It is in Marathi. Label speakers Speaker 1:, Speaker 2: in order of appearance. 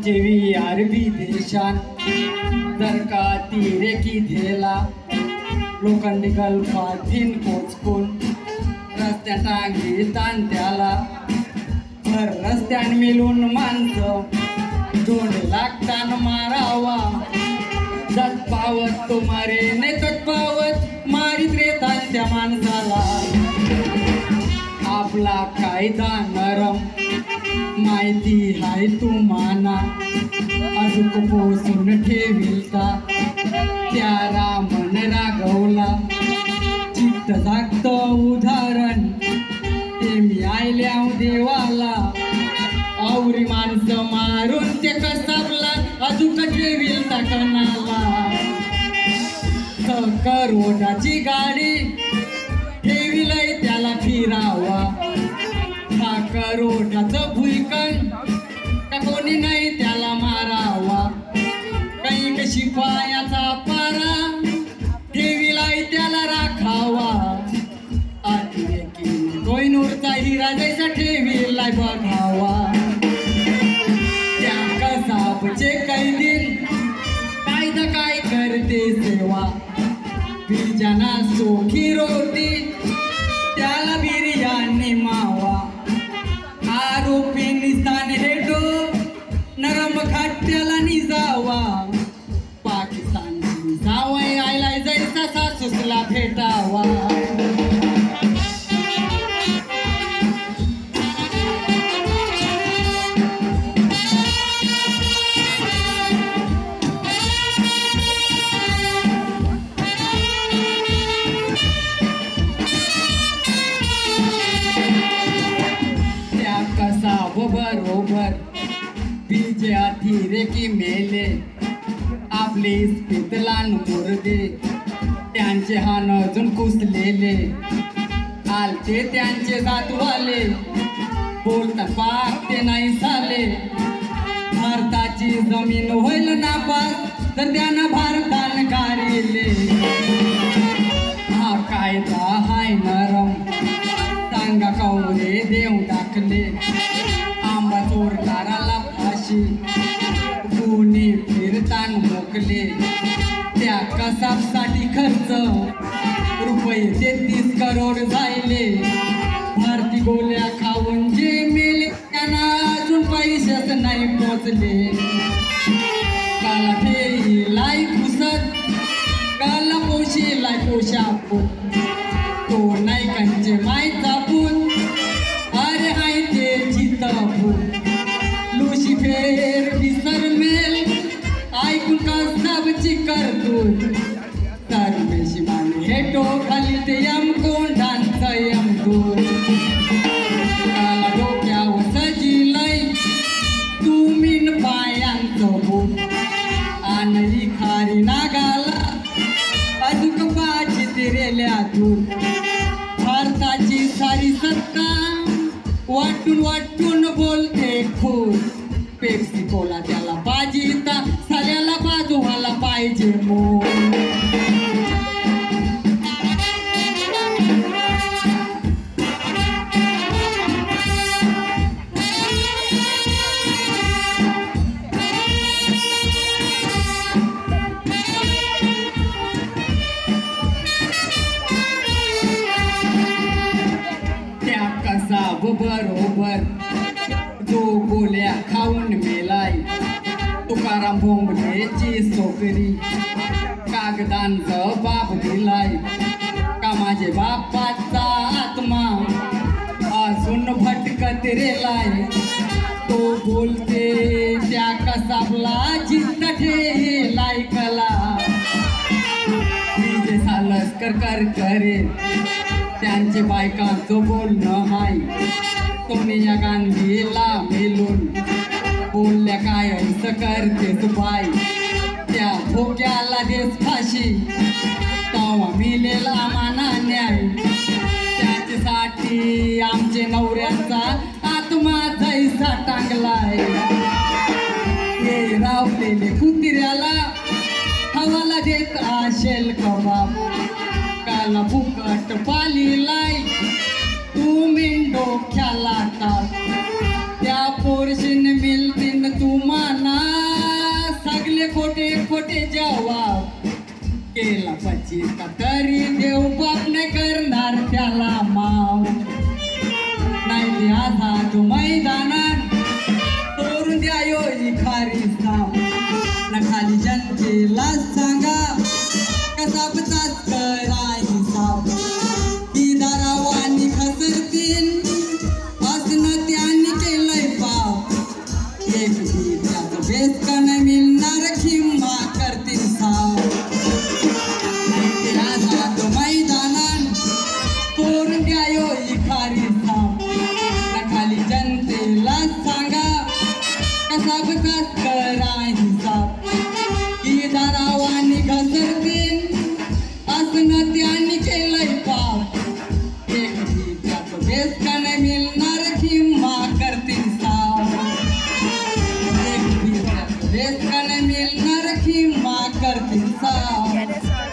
Speaker 1: जेवी अरबी देशान जर का तिरे की धेला लोकांनी गल्फातीन पोचकून रस्त्या टांगी ताण त्याला भर रस्त्यान मिळून माणसं दोन लागतान मारावा जत पावत तो मारे नाही तत पावत मारीत रे त्या माणसाला आपला कायदा नरम माहिती हाय तुम्हाला अजून पोचून ठेविलता त्या रामन रागवला चित्त जागत उदाहरण ते मी आयल्या देवाला आवरी माणसं मारून ते कसाबला अजून ठेविलता कणाला करोडाची गाडी ठेविलय त्याला फिरावा हा करोडाचं भुईकण का कोणी नाही त्याला मारावा काही शिपायाचा पारा ठेविलाय त्याला राखावा अतिरेकी कोहिनूरचा हिरा जैसा ठेविलाय बघावा त्या कसाबचे कैदीन कायदा काय करते सेवा बिजना सोखी रोटी त्याला बिर्याणी मावा आरोपी निस्तान हेटो नरम खाट्याला निजावा पाकिस्तानची जावई आयलाय जैसा सासूसला भेटावा बरोबर बीजे अतिरेकी मेले आपले इस्पितलान मुर्दे त्यांचे हान अजून कुसलेले आलते त्यांचे जातवाले बोलता पाक ते नाही झाले भारताची जमीन होईल नापास तर त्यांना भारतान गारेले हा कायदा हाय नरम सांगा कवरे देव टाकले आंबा चोरकाराला फाशी गुन्हे फिरतान मोकले त्या कसाबसाठी खर्च रुपये 33 करोड जायले भारती गोल्या खाऊन जे मेले त्यांना अजून पैसेच नाही पोचले काला फेरीलाय घुसत काला पोशीलाय पोशापूत तो नाही कंचे माय चापून अरे हाय ते चितापून लुसिफेर विसर मेल ऐकून कसाबची करतून सर्वेशी माने हेटो खाली ते यम कोंडांचा यम दूर काला डोक्यावर सजिलय तुम्हीन पायांचं बूट आणि खारी नागाला अजून पाची तिरेल्यातून भारताची सारी सत्ता वाटून वाटून बोलते खून पेप्सी कोला त्याला बाजीता साल्याला बाजू व्हायला पाहिजे मो बरोबर जो गोल्या खाऊन मेलाय तुकाराम भोंगलेची सोकरी कागदांचं बाप दिलाय का माझे बापाचा आत्मा अजून भटकत रेलाय तो बोलते त्या कसाबला जिद्द ठेलाय कला विजय सालस्कर कर करे त्यांचे बायकांचं बोलणं हाय सोनिया गांधीला मेलून बोलल्या काय असं करतेस बाय त्या भोग्याला देस फाशी तवा मिलेला माना न्याय त्याच्यासाठी आमचे नवऱ्याचा आत्मा जैसा टांगलाय हे रावलेले कुत्र्याला हवाला देत आशेल कबाब काला फुकट पालीलाय तुम्ही डोक्याला टाक त्या पोरशीन मिळतील तुम्हाला ते जवाब केला पचिता तरी देव बाप नाही करणार त्याला माव नाही आधा तो मैदानात तोरून द्या योई खारी साप ना खाली जनतेला सांगा कसा बचाच करा हिसाब ती दारावानी खसरतील असणं त्यांनी केलंय पाप एक बी त्याचं बेस का नाही मिळणार खिम्मा करतील साव तो मैदानात तोरून द्या योई खारी साप ना खाली जनतेला सांगा कसा बचाच करा हिसाब की दारावानी घसरतील असणं त्यांनी केलंय पाप एक बी त्याचं बेस का नाही मिळणार खिम्मा करतील साव एक बी त्याचं बेस का नाही मिळणार खिम्मा करतील साव